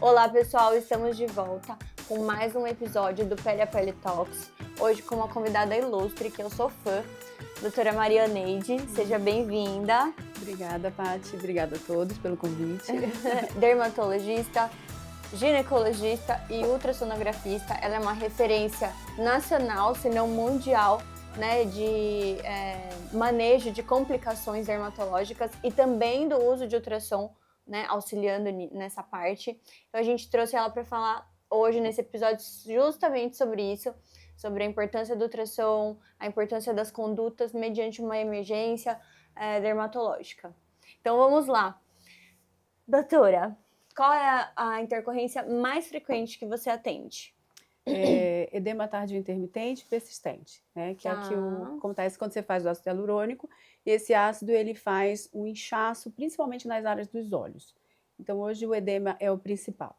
Olá pessoal, estamos de volta com mais um episódio do Pele a Pele Talks. Hoje com uma convidada ilustre que eu sou fã, doutora Maria Neide. Seja bem-vinda. Obrigada, Paty. Obrigada a todos pelo convite. Dermatologista, ginecologista e ultrassonografista. Ela é uma referência nacional, se não mundial, né, de manejo de complicações dermatológicas e também do uso de ultrassom, né, auxiliando nessa parte. Então a gente trouxe ela para falar hoje nesse episódio justamente sobre isso, sobre a importância do ultrassom, a importância das condutas mediante uma emergência dermatológica. Então vamos lá. Doutora, qual é a intercorrência mais frequente que você atende? Edema tardio intermitente persistente, né? Que é o que acontece quando você faz o ácido hialurônico, e esse ácido ele faz um inchaço, principalmente nas áreas dos olhos. Então hoje o edema é o principal.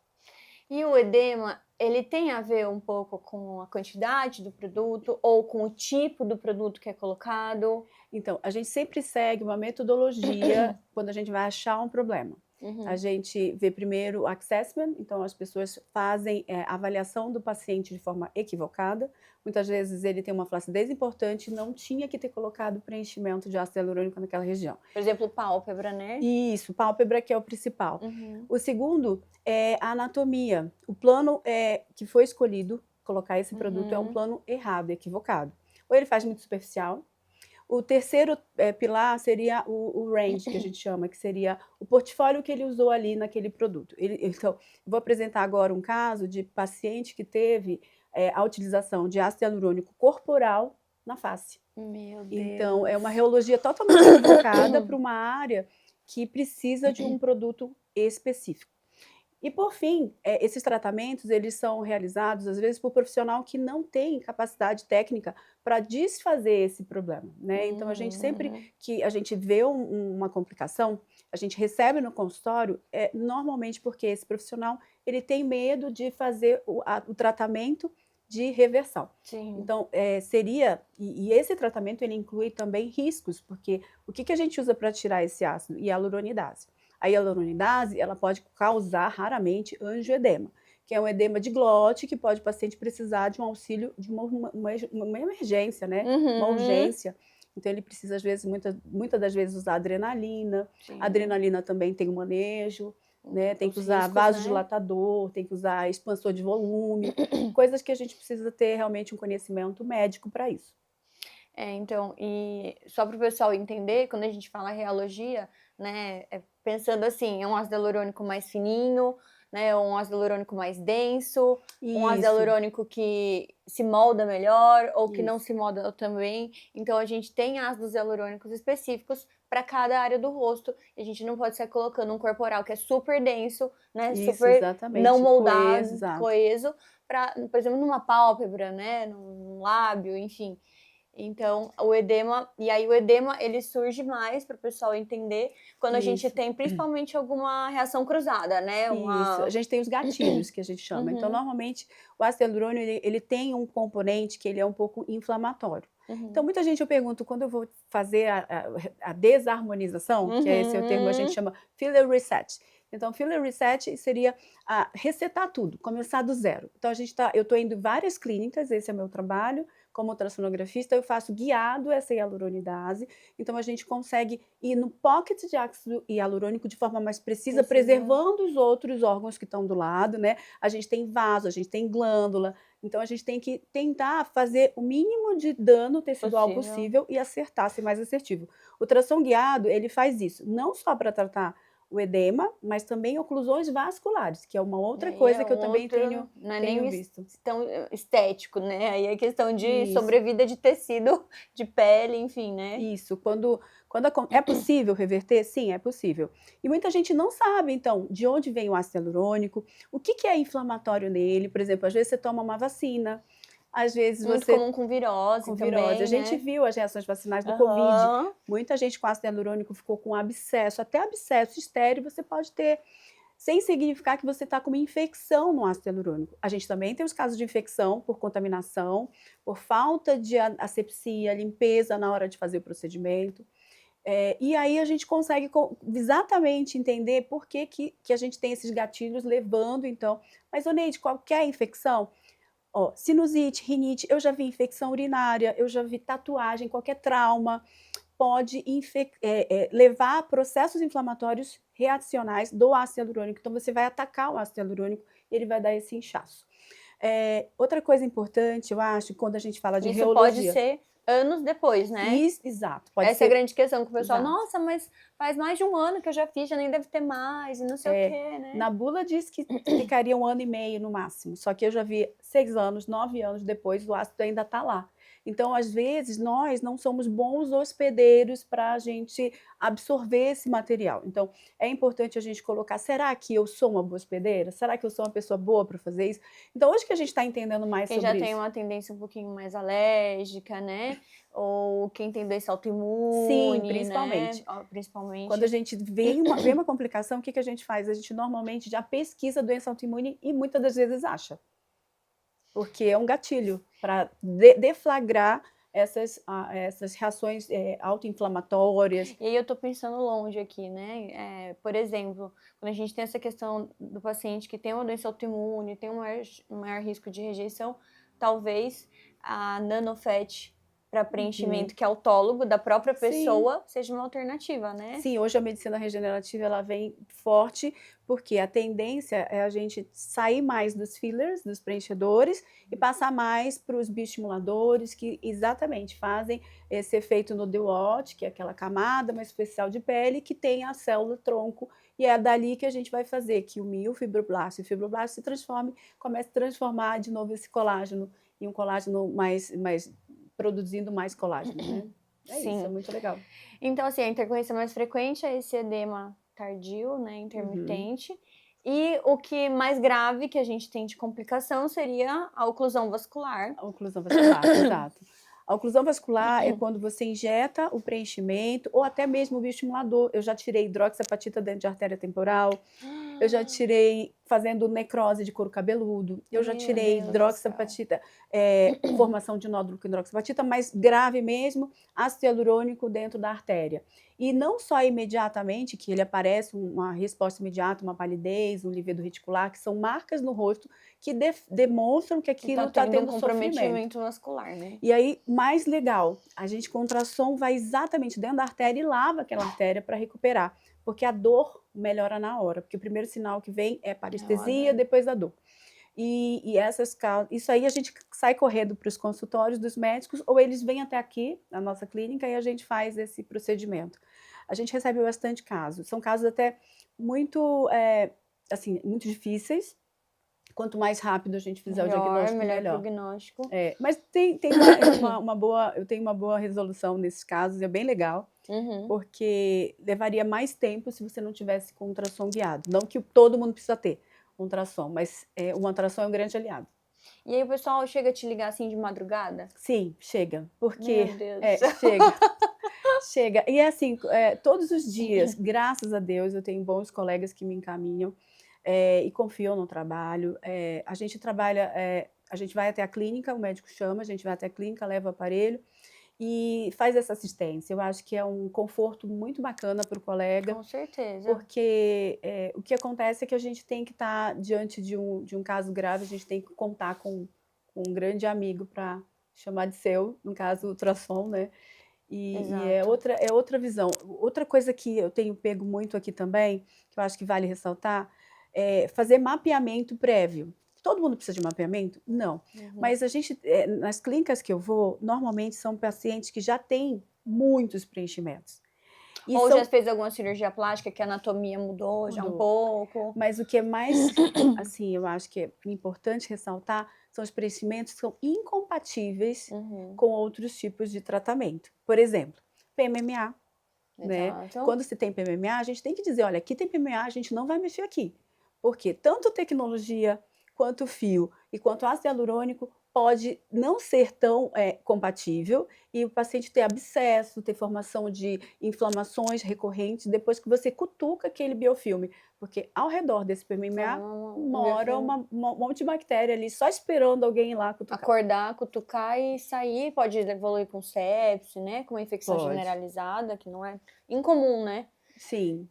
E o edema, ele tem a ver um pouco com a quantidade do produto ou com o tipo do produto que é colocado? Então, a gente sempre segue uma metodologia quando a gente vai achar um problema. A gente vê primeiro o assessment, então as pessoas fazem a avaliação do paciente de forma equivocada. Muitas vezes ele tem uma flacidez importante e não tinha que ter colocado preenchimento de ácido hialurônico naquela região. Por exemplo, pálpebra, né? Isso, pálpebra que é o principal. O segundo é a anatomia. O plano que foi escolhido, colocar esse produto, é um plano errado, equivocado. Ou ele faz muito superficial. O terceiro pilar seria o range, que a gente chama, que seria o portfólio que ele usou ali naquele produto. Então, eu vou apresentar agora um caso de paciente que teve a utilização de ácido hialurônico corporal na face. Meu Deus. Então, é uma reologia totalmente equivocada para uma área que precisa de um produto específico. E, por fim, esses tratamentos, eles são realizados, às vezes, por profissional que não tem capacidade técnica para desfazer esse problema, né? Então, a gente sempre que a gente vê uma complicação, a gente recebe no consultório, normalmente porque esse profissional, ele tem medo de fazer o tratamento de reversão. Sim. Então, e esse tratamento, ele inclui também riscos, porque o que a gente usa para tirar esse ácido? Hialuronidase. A hialuronidase, ela pode causar raramente angioedema, que é um edema de glote que pode o paciente precisar de um auxílio de uma emergência, né? Uma urgência. Então ele precisa, às vezes, muitas das vezes, usar adrenalina. A adrenalina também tem um manejo, né? Tem que usar vasodilatador, tem que usar expansor de volume, coisas que a gente precisa ter realmente um conhecimento médico para isso. Então, e só para o pessoal entender, quando a gente fala realogia, né, pensando assim, é um ácido hialurônico mais fininho, né, um ácido hialurônico mais denso, um ácido hialurônico que se molda melhor ou que não se molda também. Então, a gente tem ácidos hialurônicos específicos para cada área do rosto. E a gente não pode sair colocando um corporal que é super denso, né, super exatamente. não moldado, coeso, por exemplo, numa pálpebra, né, num lábio, enfim. Então, o edema ele surge mais para o pessoal entender quando a gente tem principalmente alguma reação cruzada, né? Isso, a gente tem os gatilhos que a gente chama. Então, normalmente, o ácido hialurônico, ele tem um componente que ele é um pouco inflamatório. Então, muita gente, eu pergunto, quando eu vou fazer a desarmonização, que é esse o termo que a gente chama filler reset. Então, filler reset seria resetar tudo, começar do zero. Então, eu estou indo em várias clínicas, esse é o meu trabalho, como ultrassonografista, eu faço guiado essa hialuronidase, então a gente consegue ir no pocket de ácido hialurônico de forma mais precisa, preservando os outros órgãos que estão do lado, né? A gente tem vaso, a gente tem glândula, então a gente tem que tentar fazer o mínimo de dano tecidual possível e acertar, ser mais assertivo. O ultrassom guiado, ele faz isso, não só para tratar o edema, mas também oclusões vasculares, que é uma outra coisa que eu também tenho visto. Tão estético, né? Aí é questão de sobrevida de tecido, de pele, enfim, né? Isso, quando é possível reverter? Sim, é possível. E muita gente não sabe, então, de onde vem o ácido hialurônico, o que é inflamatório nele. Por exemplo, às vezes você toma uma vacina, às vezes muito comum com virose também, a gente viu as reações vacinais do Covid. Muita gente com ácido hialurônico ficou com abscesso, até abscesso estéril você pode ter, sem significar que você está com uma infecção no ácido hialurônico. A gente também tem os casos de infecção por contaminação, por falta de asepsia, limpeza na hora de fazer o procedimento. E aí a gente consegue exatamente entender por que a gente tem esses gatilhos levando, então. Mas, Oneide, qualquer infecção, ó, sinusite, rinite, eu já vi infecção urinária, eu já vi tatuagem, qualquer trauma pode levar a processos inflamatórios reacionais do ácido hialurônico. Então, você vai atacar o ácido hialurônico e ele vai dar esse inchaço. Outra coisa importante, eu acho, quando a gente fala de Isso reologia... pode ser anos depois, né? Isso, exato. Pode Essa ser... é a grande questão, que o pessoal, Exato. nossa, mas faz mais de um ano que eu já fiz, já nem deve ter mais, e não sei o quê, né? Na bula diz que ficaria 1 ano e meio no máximo, só que eu já vi 6 anos, 9 anos depois, o ácido ainda está lá. Então, às vezes, nós não somos bons hospedeiros para a gente absorver esse material. Então, é importante a gente colocar, será que eu sou uma boa hospedeira? Será que eu sou uma pessoa boa para fazer isso? Então, hoje que a gente está entendendo mais Quem sobre já isso. tem uma tendência um pouquinho mais alérgica, né? Ou quem tem doença autoimune, Sim, principalmente. Né? Principalmente. Quando a gente vê uma complicação, o que a gente faz? A gente normalmente já pesquisa a doença autoimune e muitas das vezes acha. Porque é um gatilho para deflagrar essas reações autoinflamatórias. E aí eu tô pensando longe aqui, né? Por exemplo, quando a gente tem essa questão do paciente que tem uma doença autoimune, tem um maior risco de rejeição, talvez a nanofat para preenchimento, que é autólogo da própria pessoa, seja uma alternativa, né? Sim, hoje a medicina regenerativa ela vem forte, porque a tendência é a gente sair mais dos fillers, dos preenchedores, e passar mais para os bioestimuladores, que exatamente fazem esse efeito no DWOT, que é aquela camada mais especial de pele, que tem a célula tronco, e é dali que a gente vai fazer que o miofibroblasto e o fibroblasto se transforme, comece a transformar de novo esse colágeno, em um colágeno mais produzindo mais colágeno, né? Sim. Isso, é muito legal. Então, assim, a intercorrência mais frequente é esse edema tardio, né, intermitente. E o que mais grave que a gente tem de complicação seria a oclusão vascular. A oclusão vascular, exato. A oclusão vascular é quando você injeta o preenchimento ou até mesmo o bioestimulador. Eu já tirei hidroxapatita dentro de artéria temporal, eu já tirei fazendo necrose de couro cabeludo, eu já tirei hidroxapatita, formação de nódulo com hidroxapatita, mas grave mesmo, ácido hialurônico dentro da artéria. E não só imediatamente, que ele aparece uma resposta imediata, uma palidez, um livedo reticular, que são marcas no rosto que demonstram que aquilo está tendo um comprometimento vascular, né? E aí, mais legal, a gente com ultrassom vai exatamente dentro da artéria e lava aquela artéria para recuperar, porque a dor melhora na hora, porque o primeiro sinal que vem é parestesia, depois a dor. E isso aí a gente sai correndo para os consultórios dos médicos, ou eles vêm até aqui, na nossa clínica, e a gente faz esse procedimento. A gente recebe bastante casos, são casos até muito, assim, muito difíceis. Quanto mais rápido a gente fizer o diagnóstico, melhor. Prognóstico. Mas eu tenho uma boa resolução nesses casos, é bem legal, porque levaria mais tempo se você não tivesse com ultrassom guiado. Não que todo mundo precisa ter ultrassom, mas o ultrassom é um grande aliado. E aí o pessoal chega a te ligar assim de madrugada? Sim, chega. Porque Meu Deus. Chega. E assim, todos os dias, graças a Deus, eu tenho bons colegas que me encaminham e confiam no trabalho. A gente trabalha, a gente vai até a clínica, o médico chama, a gente vai até a clínica, leva o aparelho e faz essa assistência. Eu acho que é um conforto muito bacana para o colega. Com certeza. Porque o que acontece é que a gente tem que estar diante de um caso grave, a gente tem que contar com um grande amigo para chamar de seu, no caso o ultrassom, né? E é outra visão. Outra coisa que eu tenho pego muito aqui também, que eu acho que vale ressaltar, é fazer mapeamento prévio. Todo mundo precisa de mapeamento? Não. Mas a gente, nas clínicas que eu vou, normalmente são pacientes que já têm muitos preenchimentos. Ou já fez alguma cirurgia plástica que a anatomia mudou já um pouco. Mas o que é mais, assim, eu acho que é importante ressaltar são os preenchimentos que são incompatíveis com outros tipos de tratamento. Por exemplo, PMMA. Né? Quando se tem PMMA, a gente tem que dizer, olha, aqui tem PMMA, a gente não vai mexer aqui. Porque tanto tecnologia, quanto fio e quanto ácido hialurônico pode não ser tão compatível e o paciente ter abscesso, ter formação de inflamações recorrentes depois que você cutuca aquele biofilme, porque ao redor desse PMMA mora um monte de bactéria ali só esperando alguém ir lá cutucar. Acordar, cutucar e sair, pode evoluir com sepse, né? Com uma infecção Pode. generalizada, que não é incomum, né? Sim.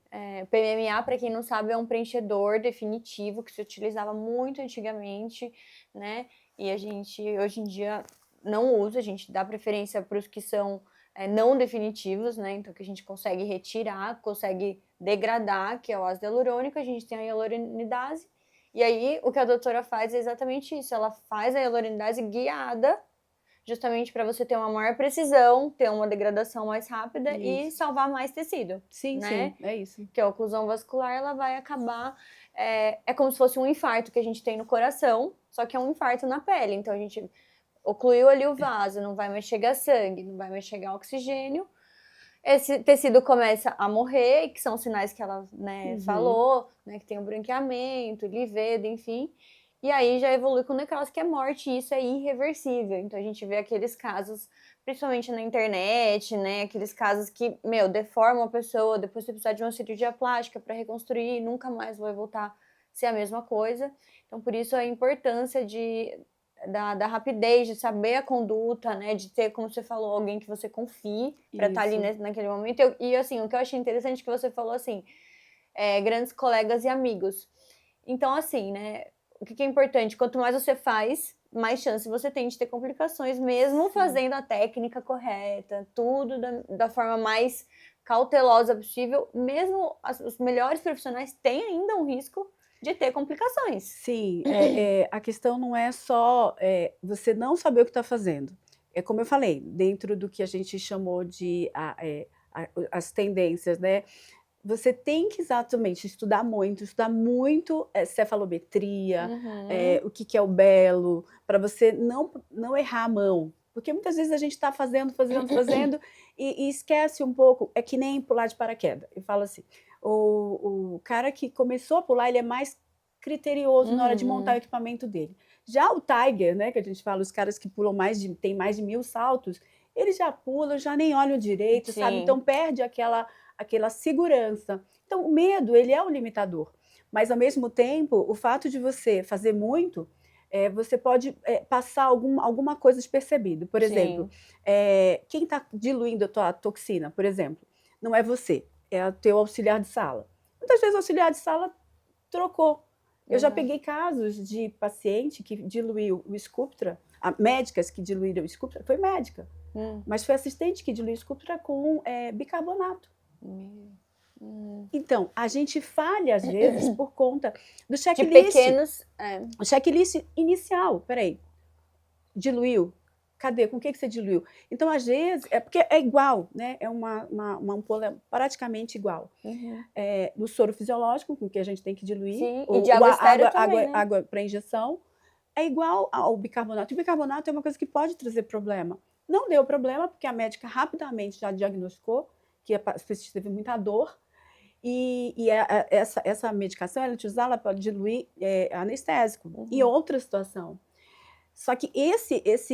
PMMA, para quem não sabe, é um preenchedor definitivo que se utilizava muito antigamente, né? E a gente, hoje em dia, não usa, a gente dá preferência para os que são não definitivos, né? Então, que a gente consegue retirar, consegue degradar, que é o ácido hialurônico, a gente tem a hialuronidase. E aí, o que a doutora faz é exatamente isso, ela faz a hialuronidase guiada, justamente para você ter uma maior precisão, ter uma degradação mais rápida e salvar mais tecido. Sim, né? sim, é isso. Que a oclusão vascular, ela vai acabar... É como se fosse um infarto que a gente tem no coração, só que é um infarto na pele. Então, a gente ocluiu ali o vaso, não vai mais chegar sangue, não vai mais chegar oxigênio. Esse tecido começa a morrer, que são sinais que ela falou, né, que tem o branqueamento, livedo, enfim. E aí já evolui com necrose, que é morte, e isso é irreversível. Então a gente vê aqueles casos, principalmente na internet, né? Aqueles casos que, deformam a pessoa, depois você precisa de uma cirurgia plástica para reconstruir, nunca mais vai voltar a ser a mesma coisa. Então por isso a importância da rapidez, de saber a conduta, né? De ter, como você falou, alguém que você confie para estar ali naquele momento. E assim, o que eu achei interessante que você falou, assim, grandes colegas e amigos. Então, assim, né? O que é importante? Quanto mais você faz, mais chance você tem de ter complicações, mesmo fazendo a técnica correta, tudo da forma mais cautelosa possível. Mesmo os melhores profissionais têm ainda um risco de ter complicações. Sim, a questão não é só você não saber o que está fazendo. É como eu falei, dentro do que a gente chamou de as tendências, né? Você tem que exatamente estudar muito cefalometria, o que é o belo, para você não errar a mão. Porque muitas vezes a gente está fazendo e esquece um pouco. É que nem pular de paraquedas. Eu falo assim, o cara que começou a pular, ele é mais criterioso na hora de montar o equipamento dele. Já o Tiger, né, que a gente fala, os caras que pulam tem mais de 1000 saltos, eles já pulam, já nem olham direito, sabe? Então perde aquela segurança. Então, o medo, ele é um limitador. Mas, ao mesmo tempo, o fato de você fazer muito, você pode passar alguma coisa despercebido. Por exemplo, quem está diluindo a tua toxina, por exemplo, não é você, é o teu auxiliar de sala. Muitas vezes o auxiliar de sala trocou. Eu já peguei casos de paciente que diluiu o Sculptra, médicas que diluíram o Sculptra, foi médica, mas foi assistente que diluiu o Sculptra com bicarbonato. Então, a gente falha, às vezes, por conta do checklist. De pequenos... O checklist inicial, peraí, diluiu? Cadê? Com o que você diluiu? Então, às vezes, porque é igual, né? É uma ampola praticamente igual. No soro fisiológico, com que a gente tem que diluir. Sim, e de água estéril também, né? Água para injeção. É igual ao bicarbonato. E o bicarbonato é uma coisa que pode trazer problema. Não deu problema, porque a médica rapidamente já diagnosticou que a paciente teve muita dor. Essa medicação, ela pode diluir anestésico. E outra situação. Só que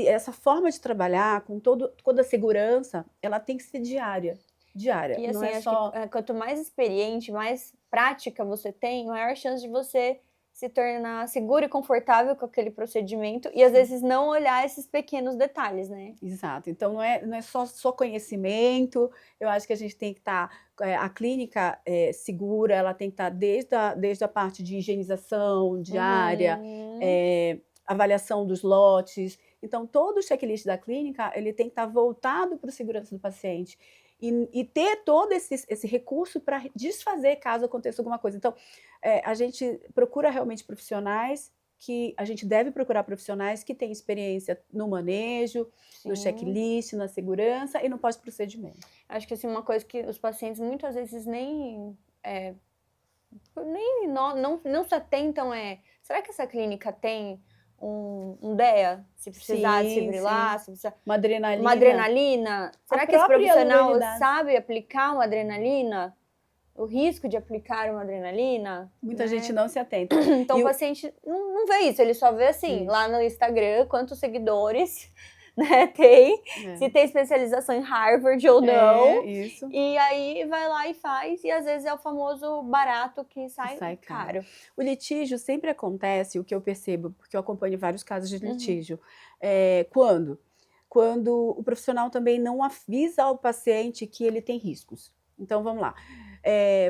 essa forma de trabalhar com toda a segurança, ela tem que ser diária. E assim, não é só... que, quanto mais experiente, mais prática você tem, maior chance de você se tornar seguro e confortável com aquele procedimento e, às vezes, não olhar esses pequenos detalhes, né? Exato. Então, não é só conhecimento. Eu acho que a gente tem que estar... a clínica segura, ela tem que estar desde a parte de higienização diária, avaliação dos lotes. Então, todo o checklist da clínica, ele tem que estar voltado para a segurança do paciente e ter todo esse recurso para desfazer caso aconteça alguma coisa. Então, a gente procura realmente profissionais a gente deve procurar profissionais que têm experiência no manejo, no checklist, na segurança e no pós-procedimento. Acho que assim, uma coisa que os pacientes muitas vezes nem não se atentam será que essa clínica tem um DEA, se precisar desfibrilar, se precisar... Uma adrenalina. Será que esse profissional sabe aplicar uma adrenalina? o risco de aplicar uma adrenalina. Muita né? gente não se atenta. Então o paciente não vê isso, ele só vê assim, lá no Instagram, quantos seguidores né, tem, se tem especialização em Harvard ou não. Isso. E aí vai lá e faz, e às vezes é o famoso barato que sai caro. O litígio sempre acontece, o que eu percebo, porque eu acompanho vários casos de litígio. Quando o profissional também não avisa ao paciente que ele tem riscos. Então, vamos lá.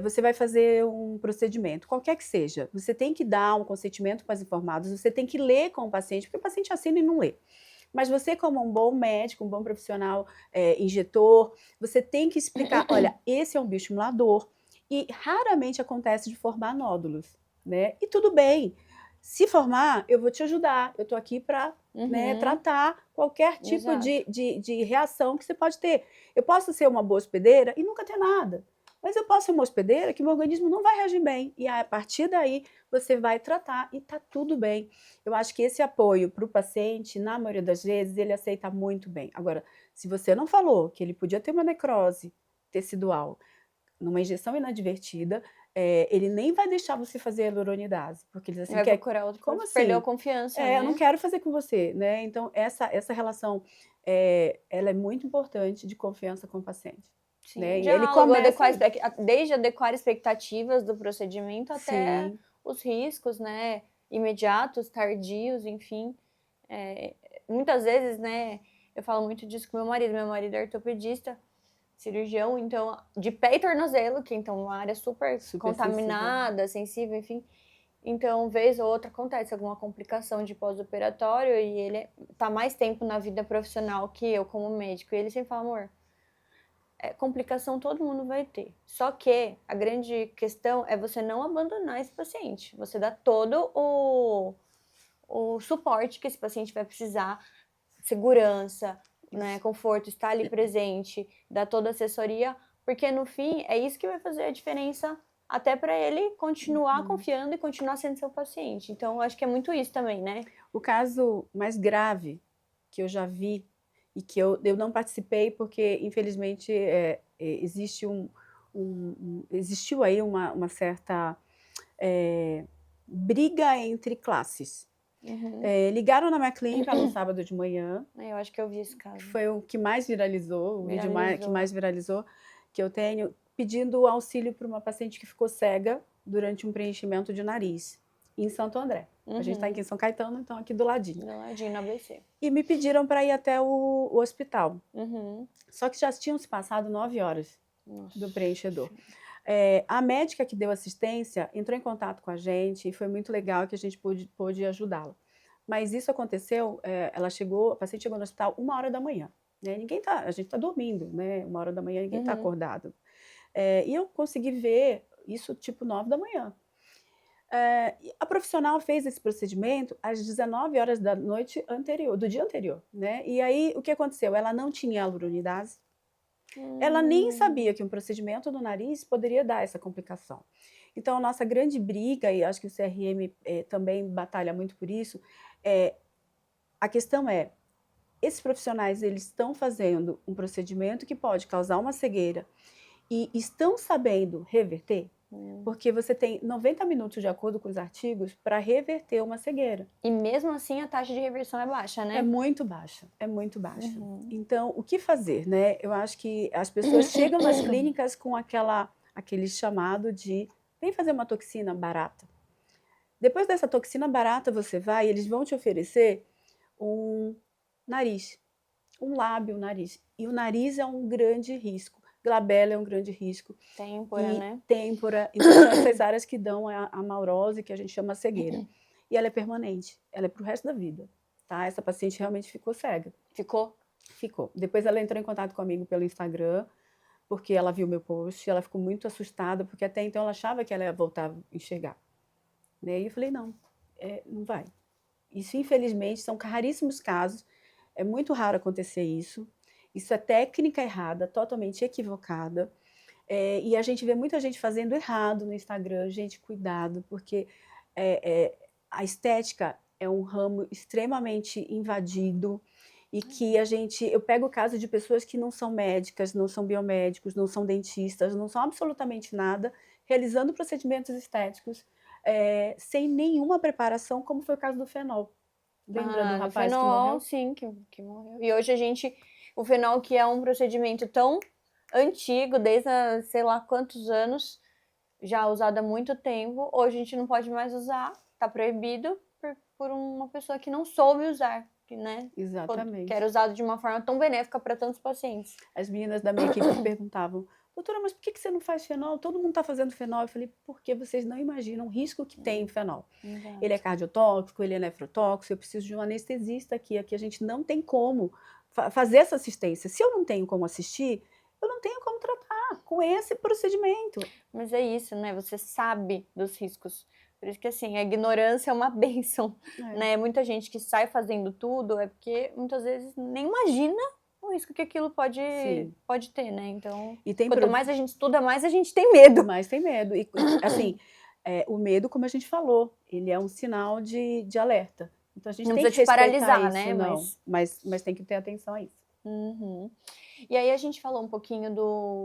Você vai fazer um procedimento, qualquer que seja. Você tem que dar um consentimento para os informados, você tem que ler com o paciente, porque o paciente assina e não lê. Mas você, como um bom médico, um bom profissional injetor, você tem que explicar, olha, esse é um bioestimulador e raramente acontece de formar nódulos, né? E tudo bem. Se formar, eu vou te ajudar. Eu estou aqui para tratar qualquer tipo de reação que você pode ter. Eu posso ser uma boa hospedeira e nunca ter nada. Mas eu posso ser uma hospedeira que meu organismo não vai reagir bem. E a partir daí, você vai tratar e está tudo bem. Eu acho que esse apoio para o paciente, na maioria das vezes, ele aceita muito bem. Agora, se você não falou que ele podia ter uma necrose tecidual numa injeção inadvertida, ele nem vai deixar você fazer a hyaluronidase, porque ele diz assim, vai procurar outro, como assim? Perdeu a confiança, né? Eu não quero fazer com você, né? Então, essa relação, ela é muito importante de confiança com o paciente. Sim, né? E ele começa desde adequar expectativas do procedimento até os riscos, né, imediatos, tardios, enfim. Muitas vezes, né, eu falo muito disso com meu marido é ortopedista, cirurgião, então, de pé e tornozelo, que então uma área super contaminada, sensível, enfim. Então, vez ou outra acontece alguma complicação de pós-operatório e ele tá mais tempo na vida profissional que eu como médico. E ele sempre fala, amor, complicação todo mundo vai ter. Só que a grande questão é você não abandonar esse paciente. Você dá todo o suporte que esse paciente vai precisar, segurança, né, conforto, estar ali presente, dar toda a assessoria, porque no fim é isso que vai fazer a diferença até para ele continuar confiando e continuar sendo seu paciente. Então, eu acho que é muito isso também, né? O caso mais grave que eu já vi e que eu não participei porque, infelizmente, existiu aí uma certa briga entre classes. Ligaram na minha clínica no sábado de manhã. Eu acho que eu vi esse caso. Foi o que mais viralizou, o vídeo que mais viralizou, que eu tenho, pedindo auxílio para uma paciente que ficou cega durante um preenchimento de nariz, em Santo André. A gente está aqui em São Caetano, então aqui do ladinho. Do ladinho, na ABC. E me pediram para ir até o hospital. Só que já tinham se passado 9 horas do preenchedor. A médica que deu assistência entrou em contato com a gente e foi muito legal que a gente pôde ajudá-la. Mas isso aconteceu, a paciente chegou no hospital 1h da manhã. Né? A gente está dormindo, né? 1h da manhã, ninguém está acordado. E eu consegui ver isso tipo 9 da manhã. A profissional fez esse procedimento às 19 horas da noite anterior, do dia anterior. Né? E aí, o que aconteceu? Ela não tinha hyaluronidase. Ela nem sabia que um procedimento no nariz poderia dar essa complicação. Então, a nossa grande briga, e acho que o CRM também batalha muito por isso, a questão esses profissionais eles estão fazendo um procedimento que pode causar uma cegueira e estão sabendo reverter? Porque você tem 90 minutos, de acordo com os artigos, para reverter uma cegueira. E mesmo assim a taxa de reversão é baixa, né? É muito baixa, é muito baixa. Então, o que fazer, né? Eu acho que as pessoas chegam nas clínicas com aquele chamado de vem fazer uma toxina barata. Depois dessa toxina barata, você vai e eles vão te oferecer um nariz, um lábio, um nariz. E o nariz é um grande risco. Glabela é um grande risco. Têmpora, né? Têmpora. Então, são essas áreas que dão a maurose, que a gente chama cegueira. E ela é permanente. Ela é para o resto da vida. Tá? Essa paciente realmente ficou cega. Ficou? Ficou. Depois ela entrou em contato comigo pelo Instagram, porque ela viu meu post, ela ficou muito assustada, porque até então ela achava que ela ia voltar a enxergar. Né? E eu falei, não vai. Isso, infelizmente, são raríssimos casos. É muito raro acontecer isso. Isso é técnica errada, totalmente equivocada. E a gente vê muita gente fazendo errado no Instagram. Gente, cuidado, porque a estética é um ramo extremamente invadido e que eu pego o caso de pessoas que não são médicas, não são biomédicos, não são dentistas, não são absolutamente nada, realizando procedimentos estéticos sem nenhuma preparação, como foi o caso do fenol. Lembra do rapaz que morreu? Sim, que morreu. E hoje o fenol, que é um procedimento tão antigo, desde sei lá quantos anos, já usado há muito tempo, hoje a gente não pode mais usar, tá proibido por uma pessoa que não soube usar, né? Exatamente. Que era usado de uma forma tão benéfica para tantos pacientes. As meninas da minha equipe perguntavam, doutora, mas por que você não faz fenol? Todo mundo está fazendo fenol. Eu falei, porque vocês não imaginam o risco que tem o fenol. Exato. Ele é cardiotóxico, ele é nefrotóxico, eu preciso de um anestesista aqui a gente não tem como fazer essa assistência. Se eu não tenho como assistir, eu não tenho como tratar com esse procedimento. Mas é isso, né? Você sabe dos riscos. Por isso que, assim, a ignorância é uma bênção, né? Muita gente que sai fazendo tudo é porque, muitas vezes, nem imagina o risco que aquilo pode ter, né? Então, quanto mais a gente estuda, mais a gente tem medo. Mais tem medo. E, assim, o medo, como a gente falou, ele é um sinal de alerta. Então, a gente não tem que paralisar, né? Mas tem que ter atenção a isso. Uhum. E aí, a gente falou um pouquinho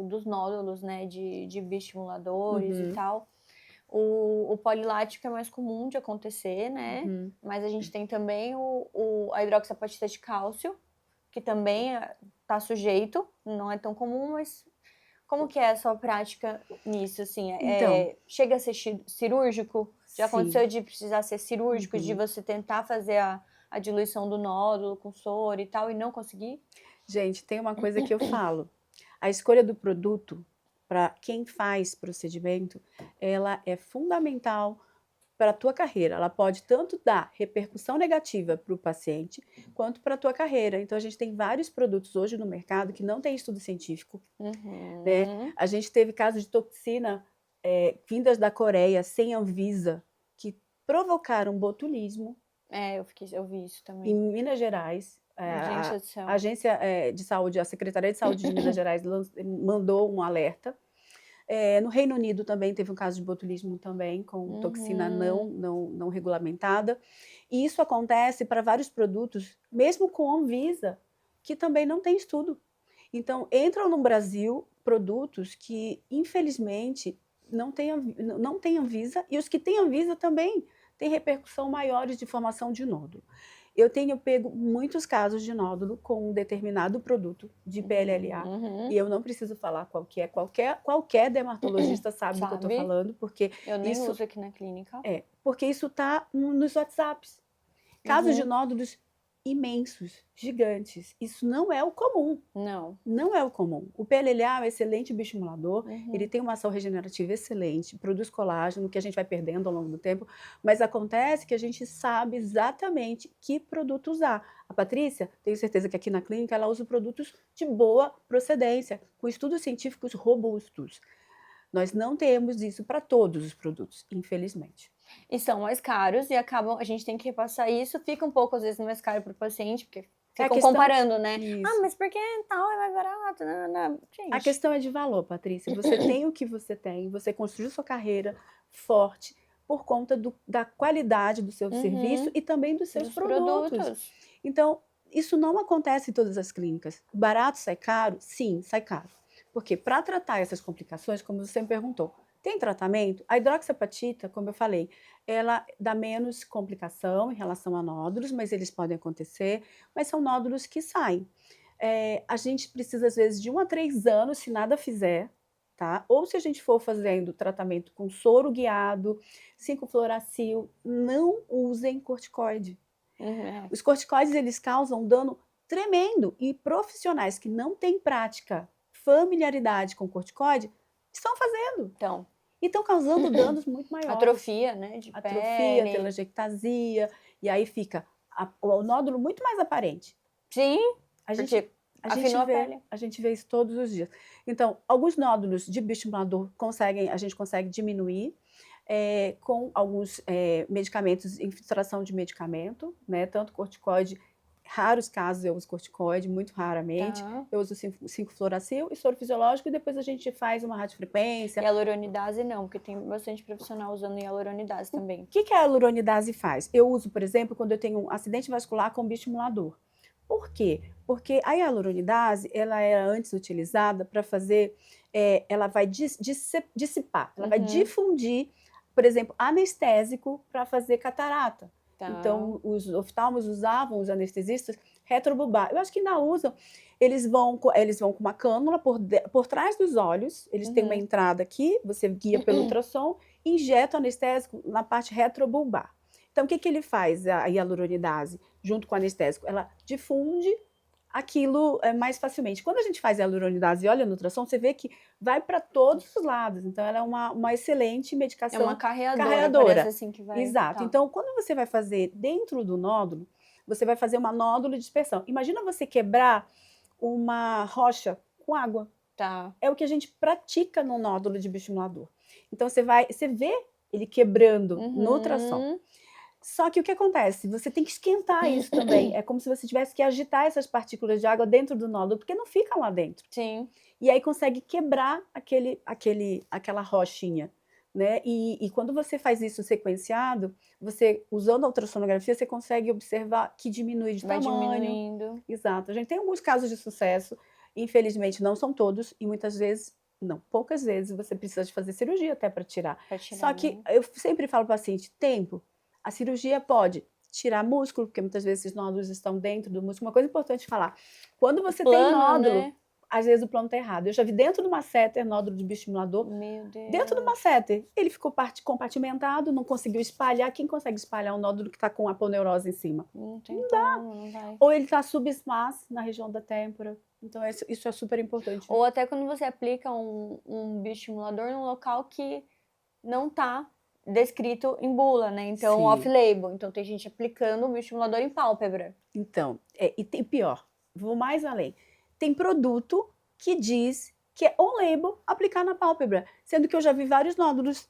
dos nódulos, né? De bioestimuladores e tal. O polilático é mais comum de acontecer, né? Mas a gente tem também a hidroxapatita de cálcio, que também está sujeito, não é tão comum, mas como que é a sua prática nisso, assim? Então, chega a ser cirúrgico? Já aconteceu de precisar ser cirúrgico, de você tentar fazer a diluição do nódulo com soro e tal, e não conseguir? Gente, tem uma coisa que eu falo. A escolha do produto, para quem faz procedimento, ela é fundamental para a tua carreira. Ela pode tanto dar repercussão negativa para o paciente, quanto para a tua carreira. Então, a gente tem vários produtos hoje no mercado que não tem estudo científico. Né? A gente teve casos de toxina vindas da Coreia, sem Anvisa, que provocaram botulismo. Eu vi isso também. Em Minas Gerais. A agência de saúde, a Secretaria de Saúde de Minas Gerais mandou um alerta. No Reino Unido também teve um caso de botulismo também, com toxina não regulamentada. E isso acontece para vários produtos, mesmo com Anvisa, que também não tem estudo. Então, entram no Brasil produtos que, infelizmente, não têm Anvisa, e os que têm Anvisa também têm repercussão maiores de formação de nódulo. Eu tenho pego muitos casos de nódulo com um determinado produto de PLLA, e eu não preciso falar qual que é, qualquer dermatologista sabe do que eu estou falando, porque eu nem uso aqui na clínica. Porque isso está nos WhatsApps. Casos de nódulos imensos, gigantes. Isso não é o comum. Não é o comum. O PLLA é um excelente bioestimulador, ele tem uma ação regenerativa excelente, produz colágeno, que a gente vai perdendo ao longo do tempo, mas acontece que a gente sabe exatamente que produto usar. A Patrícia, tenho certeza que aqui na clínica ela usa produtos de boa procedência, com estudos científicos robustos. Nós não temos isso para todos os produtos, infelizmente. E são mais caros e a gente tem que repassar isso, fica um pouco às vezes mais caro para o paciente, porque ficam comparando, né? Isso. Mas por que tal é mais barato? Não. Gente. A questão é de valor, Patrícia. Você tem o que você tem, você construiu sua carreira forte por conta da qualidade do seu serviço e também dos seus produtos. Então, isso não acontece em todas as clínicas. Barato sai caro? Sim, sai caro. Porque para tratar essas complicações, como você me perguntou, tem tratamento? A hidroxapatita, como eu falei, ela dá menos complicação em relação a nódulos, mas eles podem acontecer, mas são nódulos que saem. A gente precisa, às vezes, de 1 a 3 anos, se nada fizer, tá? Ou se a gente for fazendo tratamento com soro guiado, 5-fluoracil, não usem corticoide. Os corticoides, eles causam dano tremendo, e profissionais que não têm prática, familiaridade com corticoide, estão fazendo. E estão causando danos muito maiores. Atrofia, né? De atrofia, telangiectasia, e aí fica o nódulo muito mais aparente. Sim, a gente vê isso todos os dias. Então, alguns nódulos de bioestimulador a gente consegue diminuir com alguns medicamentos, infiltração de medicamento, né? Tanto corticoide. Raros casos eu uso corticoide, muito raramente. Eu uso 5-fluoracil e soro fisiológico, e depois a gente faz uma radiofrequência. Hialuronidase não, porque tem bastante profissional usando hialuronidase também. O que a hialuronidase faz? Eu uso, por exemplo, quando eu tenho um acidente vascular com bioestimulador. Por quê? Porque a hialuronidase, ela era antes utilizada para fazer, ela vai dissipar, ela vai Uhum. difundir, por exemplo, anestésico para fazer catarata. Tá. Então, os oftalmos usavam, os anestesistas, retrobulbar. Eu acho que ainda usam. Eles vão com uma cânula por trás dos olhos, eles têm uma Uhum. entrada aqui, você guia pelo ultrassom, injeta o anestésico na parte retrobulbar. Então, o que ele faz, a hialuronidase, junto com o anestésico? Ela difunde aquilo mais facilmente. Quando a gente faz a hialuronidase e olha no ultrassom, você vê que vai para todos os lados. Então, ela é uma excelente É medicação uma carreadora, parece carreadora. assim que vai. Exato. Tá. Então, quando você vai fazer dentro do nódulo, você vai fazer uma nódulo de dispersão. Imagina você quebrar uma rocha com água. Tá. É o que a gente pratica no nódulo de bioestimulador. Então, você vê ele quebrando no ultrassom. Uhum. Só que o que acontece? Você tem que esquentar isso também. É como se você tivesse que agitar essas partículas de água dentro do nódulo, porque não ficam lá dentro. Sim. E aí consegue quebrar aquela rochinha, né? E quando você faz isso sequenciado, você, usando a ultrassonografia, você consegue observar que diminui de Vai tamanho. diminuindo. Exato. A gente tem alguns casos de sucesso, infelizmente não são todos, e muitas vezes, não, poucas vezes você precisa de fazer cirurgia até para tirar. Pra tirar, Só que né? eu sempre falo para o paciente, tempo. A cirurgia pode tirar músculo, porque muitas vezes esses nódulos estão dentro do músculo. Uma coisa importante falar, quando você tem Plano, nódulo, né? às vezes o plano está errado. Eu já vi dentro de uma masseter, nódulo de bioestimulador, Meu Deus. dentro de uma masseter. Ele ficou compartimentado, não conseguiu espalhar. Quem consegue espalhar um nódulo que está com aponeurose em cima? Não tem como, não vai. Ou ele está subesmas na região da têmpora. Então, isso é super importante. Ou até quando você aplica um bioestimulador num local que não tá descrito em bula, né? Então, Sim. off-label. Então, tem gente aplicando um bioestimulador em pálpebra. Então, e tem pior, vou mais além. Tem produto que diz que é on-label aplicar na pálpebra, sendo que eu já vi vários nódulos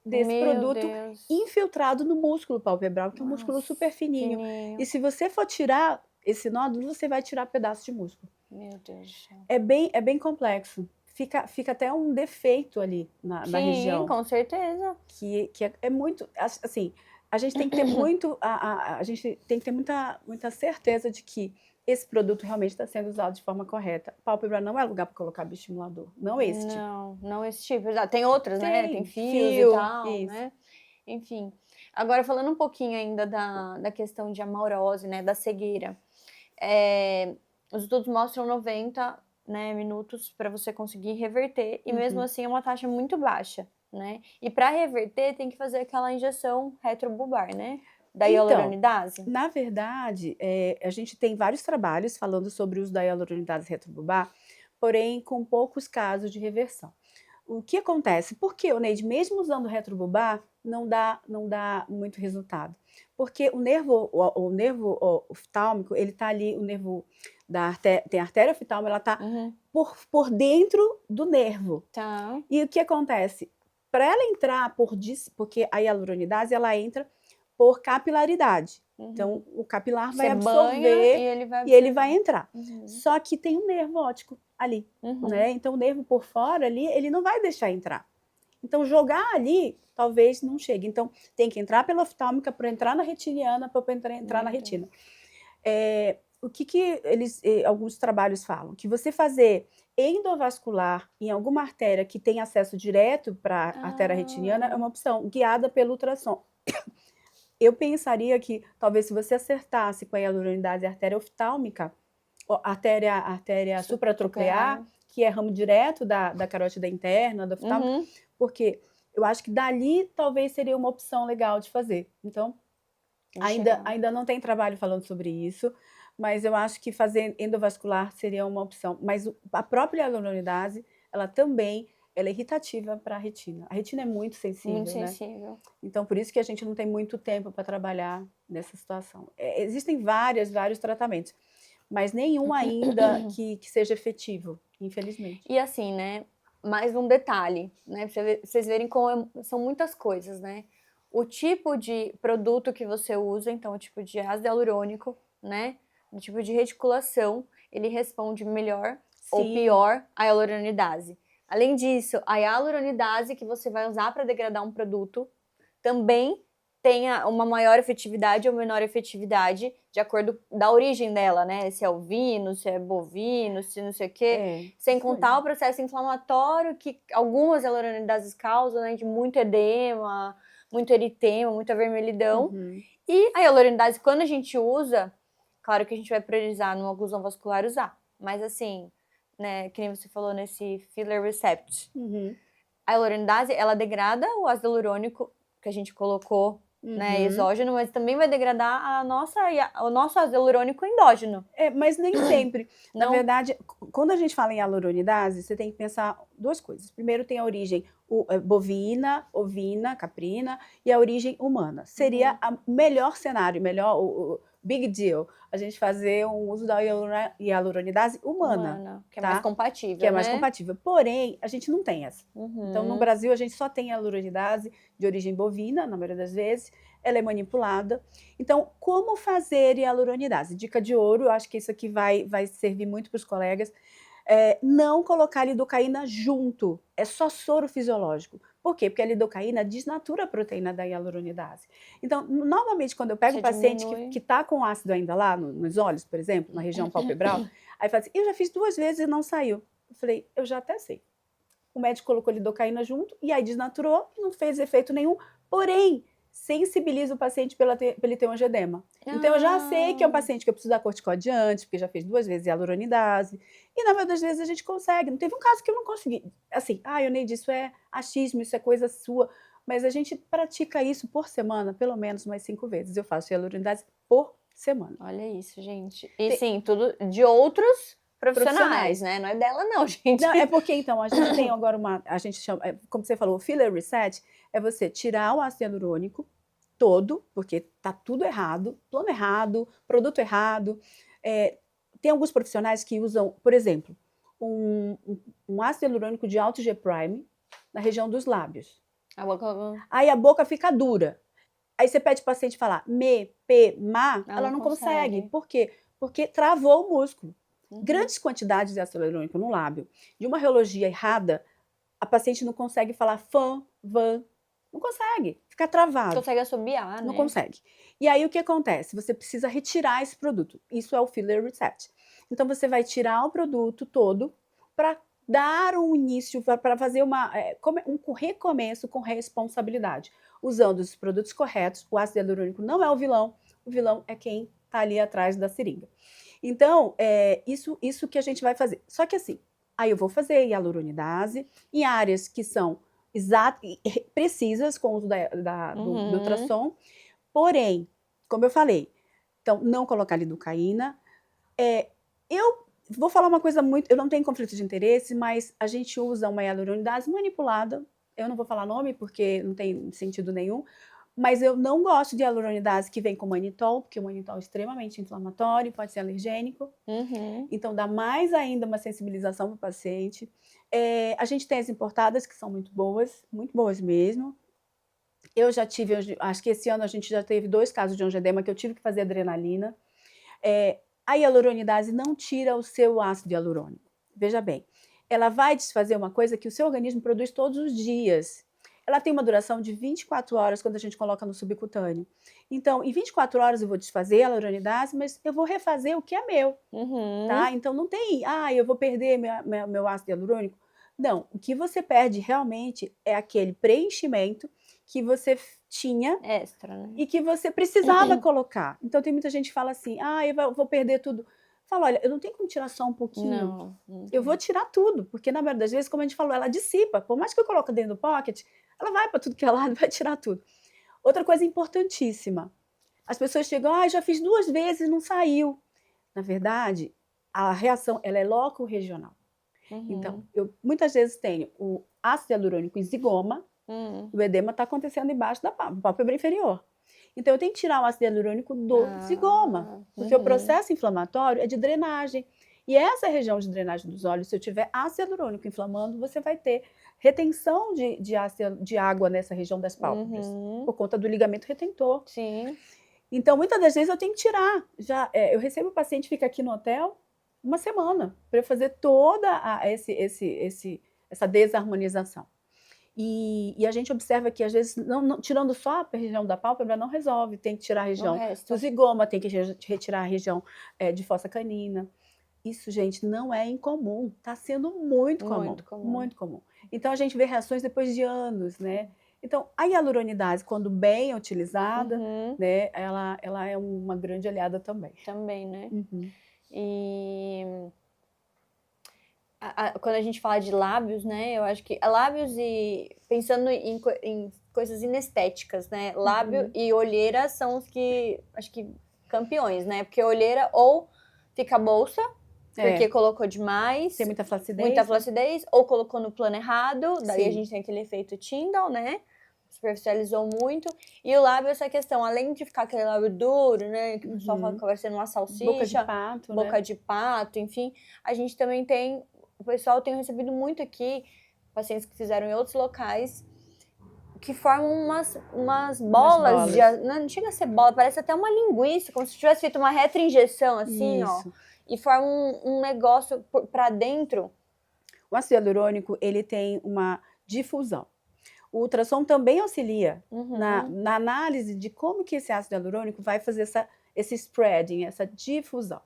desse Meu produto Deus. infiltrado no músculo palpebral, que é um músculo Nossa, super fininho. fininho. E se você for tirar esse nódulo, você vai tirar pedaço de músculo. Meu Deus do céu. É bem complexo. Fica até um defeito ali na região. Sim, com certeza. Que é muito, assim, a gente tem que ter muito, a gente tem que ter muita certeza de que esse produto realmente está sendo usado de forma correta. Pálpebra não é lugar para colocar bioestimulador, não esse tipo. Não esse tipo. Já tem outras, né? Tem fios fio, e tal, isso. né? Enfim. Agora, falando um pouquinho ainda da questão de amaurose, né? Da cegueira. Os estudos mostram 90, né, minutos para você conseguir reverter. E mesmo assim é uma taxa muito baixa, né? E para reverter tem que fazer aquela injeção retrobulbar, né? Da hialuronidase. Então, na verdade, a gente tem vários trabalhos falando sobre o uso da hialuronidase retrobulbar, porém com poucos casos de reversão. O que acontece? Porque o Neide, mesmo usando retrobulbar, não dá muito resultado. Porque o nervo oftálmico, ele está ali, o nervo tem a artéria oftalmo, ela está por dentro do nervo. Tá. E o que acontece? Para ela entrar porque a hialuronidase, ela entra por capilaridade. Então, o capilar vai absorver e ele vai entrar. Só que tem um nervo óptico ali, né? Então, o nervo por fora ali, ele não vai deixar entrar. Então, jogar ali, talvez não chegue. Então, tem que entrar pela oftálmica para entrar na retiniana, para entrar na retina. O que alguns trabalhos falam? Que você fazer endovascular em alguma artéria que tem acesso direto para a artéria retiniana é uma opção, guiada pelo ultrassom. Eu pensaria que, talvez, se você acertasse com a hialuronidase a artéria oftálmica, a artéria supratronclear, que é ramo direto da carótida interna, da oftálmica, porque eu acho que dali talvez seria uma opção legal de fazer. Então, ainda não tem trabalho falando sobre isso, mas eu acho que fazer endovascular seria uma opção. Mas a própria hialuronidase, ela também é irritativa para a retina. A retina é muito sensível, Muito né? sensível. Então, por isso que a gente não tem muito tempo para trabalhar nessa situação. Existem vários tratamentos, mas nenhum ainda que seja efetivo, infelizmente. E assim, né? Mais um detalhe, né? Pra vocês verem como são muitas coisas, né? O tipo de produto que você usa, então o tipo de ácido hialurônico, né? O tipo de reticulação, ele responde melhor ou pior à hialuronidase. Além disso, a hialuronidase que você vai usar para degradar um produto também tenha uma maior efetividade ou menor efetividade de acordo da origem dela, né? Se é ovino, se é bovino, se não sei o quê. Sem contar o processo inflamatório que algumas hialuronidases causam, né? De muito edema, muito eritema, muita vermelhidão. E a hialuronidase, quando a gente usa, claro que a gente vai priorizar numa oclusão vascular usar. Mas assim, né? Que nem você falou nesse filler recept. A hialuronidase, ela degrada o ácido hialurônico que a gente colocou, né, exógeno, mas também vai degradar o nosso ácido hialurônico endógeno. Mas nem sempre. Na verdade, quando a gente fala em hialuronidase, você tem que pensar duas coisas. Primeiro tem a origem bovina, ovina, caprina, e a origem humana. Seria o melhor cenário, o big deal, a gente fazer um uso da hialuronidase humana. Que é mais compatível, Que é mais compatível. Porém, a gente não tem essa. Então, no Brasil, a gente só tem hialuronidase de origem bovina, na maioria das vezes. Ela é manipulada. Então, como fazer hialuronidase? Dica de ouro, eu acho que isso aqui vai servir muito para os colegas. Não colocar lidocaína junto. É só soro fisiológico. Por quê? Porque a lidocaína desnatura a proteína da hialuronidase. Então, normalmente, quando eu pego um paciente que está com ácido ainda lá, nos olhos, por exemplo, na região palpebral, aí fala assim, eu já fiz 2 vezes e não saiu. Eu falei, eu já até sei. O médico colocou lidocaína junto e aí desnaturou, não fez efeito nenhum, porém, sensibiliza o paciente para ele ter um angedema. Então, eu já sei que é um paciente que eu preciso dar corticóide antes, porque já fez 2 vezes hialuronidase, e na maioria das vezes a gente consegue. Não teve um caso que eu não consegui. Assim, Ioneide, isso é achismo, isso é coisa sua, mas a gente pratica isso por semana, pelo menos umas 5 vezes. Eu faço hialuronidase por semana. Olha isso, gente. E sim, tudo de outros profissionais, né? Não é dela não, gente. Não, é porque, então, a gente tem agora a gente chama, como você falou, o filler reset é você tirar o ácido hialurônico todo, porque tá tudo errado, plano errado, produto errado. Tem alguns profissionais que usam, por exemplo, um ácido hialurônico de alto G-prime na região dos lábios. Aí a boca fica dura. Aí você pede o paciente falar me, pe, ma, ela não consegue. Por quê? Porque travou o músculo. Grandes quantidades de ácido hialurônico no lábio, de uma reologia errada, a paciente não consegue falar fã, van, não consegue, fica travado. Não consegue assobiar, né? Não consegue. E aí o que acontece? Você precisa retirar esse produto. Isso é o filler reset. Então você vai tirar o produto todo para dar um início, para fazer um recomeço com responsabilidade, usando os produtos corretos. O ácido hialurônico não é o vilão é quem está ali atrás da seringa. Então, isso que a gente vai fazer. Só que assim, aí eu vou fazer hialuronidase em áreas que são precisas com o uso do ultrassom, porém, como eu falei, então, não colocar lidocaína. Eu vou falar uma coisa eu não tenho conflito de interesse, mas a gente usa uma hialuronidase manipulada, eu não vou falar nome porque não tem sentido nenhum, mas eu não gosto de hialuronidase que vem com manitol, porque o manitol é extremamente inflamatório, pode ser alergênico. Então, dá mais ainda uma sensibilização para o paciente. A gente tem as importadas, que são muito boas mesmo. Eu já tive, acho que esse ano a gente já teve 2 casos de angedema que eu tive que fazer adrenalina. A hialuronidase não tira o seu ácido hialurônico. Veja bem, ela vai desfazer uma coisa que o seu organismo produz todos os dias. Ela tem uma duração de 24 horas quando a gente coloca no subcutâneo. Então, em 24 horas eu vou desfazer a hialuronidase, mas eu vou refazer o que é meu. Tá? Então, não tem, eu vou perder meu ácido hialurônico. Não, o que você perde realmente é aquele preenchimento que você tinha extra, né? E que você precisava colocar. Então, tem muita gente que fala assim, eu vou perder tudo. Fala, olha, eu não tenho como tirar só um pouquinho. Não. Eu vou tirar tudo, porque na maioria das vezes, como a gente falou, ela dissipa. Por mais que eu coloque dentro do pocket, ela vai para tudo que é lado, vai tirar tudo. Outra coisa importantíssima, as pessoas chegam, já fiz 2 vezes e não saiu. Na verdade, a reação ela é loco-regional. Então, eu muitas vezes tenho o ácido hialurônico em zigoma, o edema está acontecendo embaixo da pálpebra inferior. Então, eu tenho que tirar o ácido hialurônico do zigoma, porque o processo inflamatório é de drenagem. E essa região de drenagem dos olhos, se eu tiver ácido hialurônico inflamando, você vai ter retenção de água nessa região das pálpebras, por conta do ligamento retentor. Sim. Então, muitas das vezes eu tenho que tirar. Eu recebo o paciente, fica aqui no hotel 1 semana, para eu fazer toda essa desarmonização. E a gente observa que, às vezes, tirando só a região da pálpebra, não resolve. Tem que tirar a região do zigoma, tem que retirar a região de fossa canina. Isso, gente, não é incomum. Está sendo muito comum. Muito comum. Então, a gente vê reações depois de anos, né? Então, a hialuronidase, quando bem utilizada, né, ela é uma grande aliada também. Também, né? E... quando a gente fala de lábios, né, eu acho que lábios e pensando em coisas inestéticas, né, lábio e olheira são os que, acho que campeões, né, porque olheira ou fica bolsa, porque colocou demais, tem muita flacidez, ou colocou no plano errado, daí a gente tem aquele efeito Tyndall, né, superficializou muito, e o lábio, essa questão, além de ficar aquele lábio duro, né, que o pessoal fala que vai ser uma salsicha, boca de pato, enfim, a gente também tem. O pessoal tem recebido muito aqui, pacientes que fizeram em outros locais, que formam umas bolas. Não chega a ser bola, parece até uma linguiça, como se tivesse feito uma retroinjeção, assim, ó. E forma um negócio para dentro. O ácido hialurônico, ele tem uma difusão. O ultrassom também auxilia na análise de como que esse ácido hialurônico vai fazer esse spreading, essa difusão.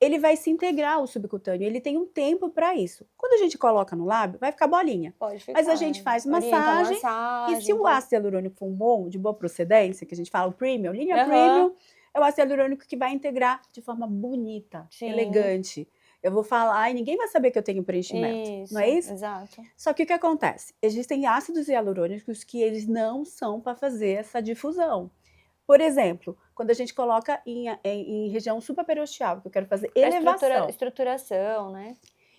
Ele vai se integrar ao subcutâneo, ele tem um tempo para isso. Quando a gente coloca no lábio, vai ficar bolinha. Pode ficar. Mas a gente faz massagem e se o ácido hialurônico for bom, de boa procedência, que a gente fala o premium, linha premium, é o ácido hialurônico que vai integrar de forma bonita, elegante. Eu vou falar e ninguém vai saber que eu tenho preenchimento, não é isso? Exato. Só que o que acontece? Existem ácidos hialurônicos que eles não são para fazer essa difusão. Por exemplo, quando a gente coloca em região supraperiosteal, que eu quero fazer elevação. Estruturação, né?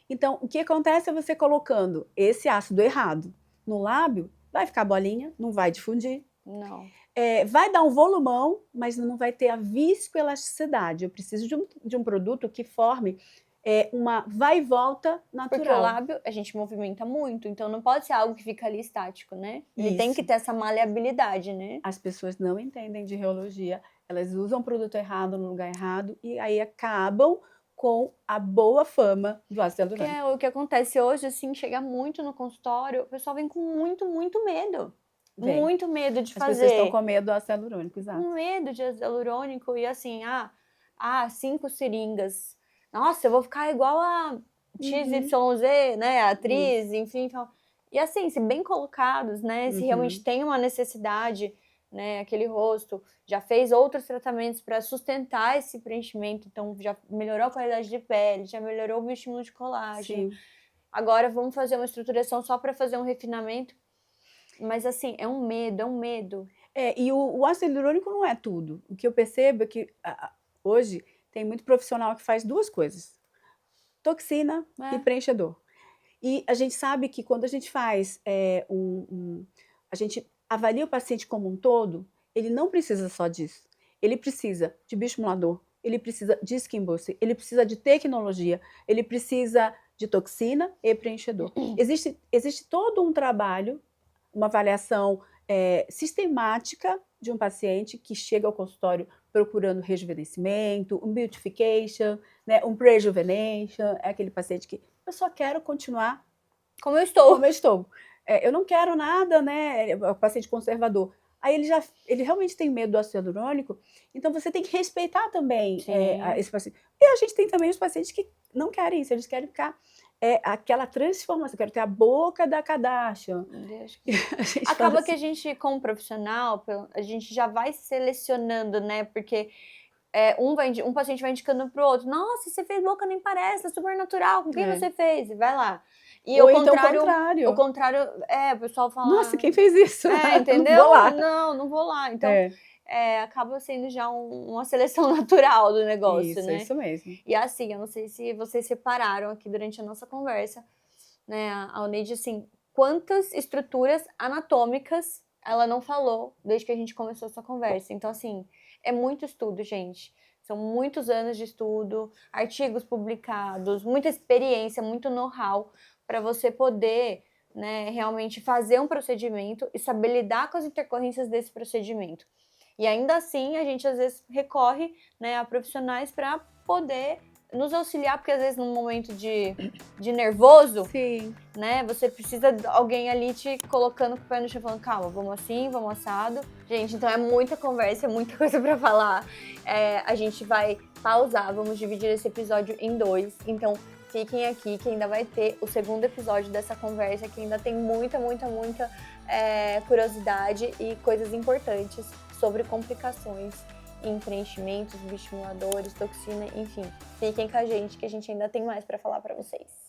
Então, o que acontece é você colocando esse ácido errado no lábio, vai ficar bolinha, não vai difundir. Não. Vai dar um volumão, mas não vai ter a viscoelasticidade. Eu preciso de um produto que forme uma vai e volta natural. Porque o lábio a gente movimenta muito, então não pode ser algo que fica ali estático, né? Ele tem que ter essa maleabilidade, né? As pessoas não entendem de reologia, elas usam o produto errado no lugar errado e aí acabam com a boa fama do ácido hialurônico. Que é o que acontece hoje, assim, chega muito no consultório, o pessoal vem com muito medo. Muito medo de fazer. As pessoas estão com medo do ácido hialurônico, exato. Com medo de ácido hialurônico e assim, 5 seringas. Nossa, eu vou ficar igual a XYZ, né, a atriz, enfim. E assim, se bem colocados, né, se realmente tem uma necessidade, né, aquele rosto, já fez outros tratamentos para sustentar esse preenchimento, então já melhorou a qualidade de pele, já melhorou o estímulo de colágeno. Agora vamos fazer uma estruturação só para fazer um refinamento. Mas assim, é um medo. E o ácido hialurônico não é tudo. O que eu percebo é que hoje tem muito profissional que faz duas coisas: toxina e preenchedor. E a gente sabe que quando a gente faz a gente avalia o paciente como um todo, ele não precisa só disso. Ele precisa de bioestimulador, ele precisa de skin booster, ele precisa de tecnologia, ele precisa de toxina e preenchedor. Existe todo um trabalho, uma avaliação sistemática de um paciente que chega ao consultório procurando rejuvenescimento, um beautification, né, um prejuvenation, é aquele paciente que eu só quero continuar como eu estou. Eu não quero nada, né, é o paciente conservador. Aí ele realmente tem medo do ácido hialurônico, então você tem que respeitar também esse paciente. E a gente tem também os pacientes que não querem isso, eles querem ficar aquela transformação, eu quero ter a boca da Kardashian. Acaba que a gente, como profissional, a gente já vai selecionando, né, porque um paciente vai indicando pro outro, nossa, você fez boca, nem parece, é super natural, com quem você fez? E vai lá. E ou então o contrário, o pessoal fala... Nossa, quem fez isso? Entendeu? Não vou lá. Não vou lá. Então, acaba sendo já uma seleção natural do negócio, né? Isso mesmo. E assim, eu não sei se vocês separaram aqui durante a nossa conversa, né, a Oneide, assim, quantas estruturas anatômicas ela não falou desde que a gente começou essa conversa. Então, assim, é muito estudo, gente. São muitos anos de estudo, artigos publicados, muita experiência, muito know-how, para você poder, né, realmente fazer um procedimento e saber lidar com as intercorrências desse procedimento. E ainda assim, a gente às vezes recorre, né, a profissionais para poder nos auxiliar, porque às vezes num momento de nervoso, Sim. né, você precisa de alguém ali te colocando com o pé no chão, falando, calma, vamos assim, vamos assado. Gente, então é muita conversa, é muita coisa pra falar. A gente vai pausar, vamos dividir esse episódio em 2. Então, fiquem aqui que ainda vai ter o segundo episódio dessa conversa, que ainda tem muita curiosidade e coisas importantes sobre complicações em preenchimentos, bioestimuladores, toxina, enfim. Fiquem com a gente que a gente ainda tem mais para falar para vocês.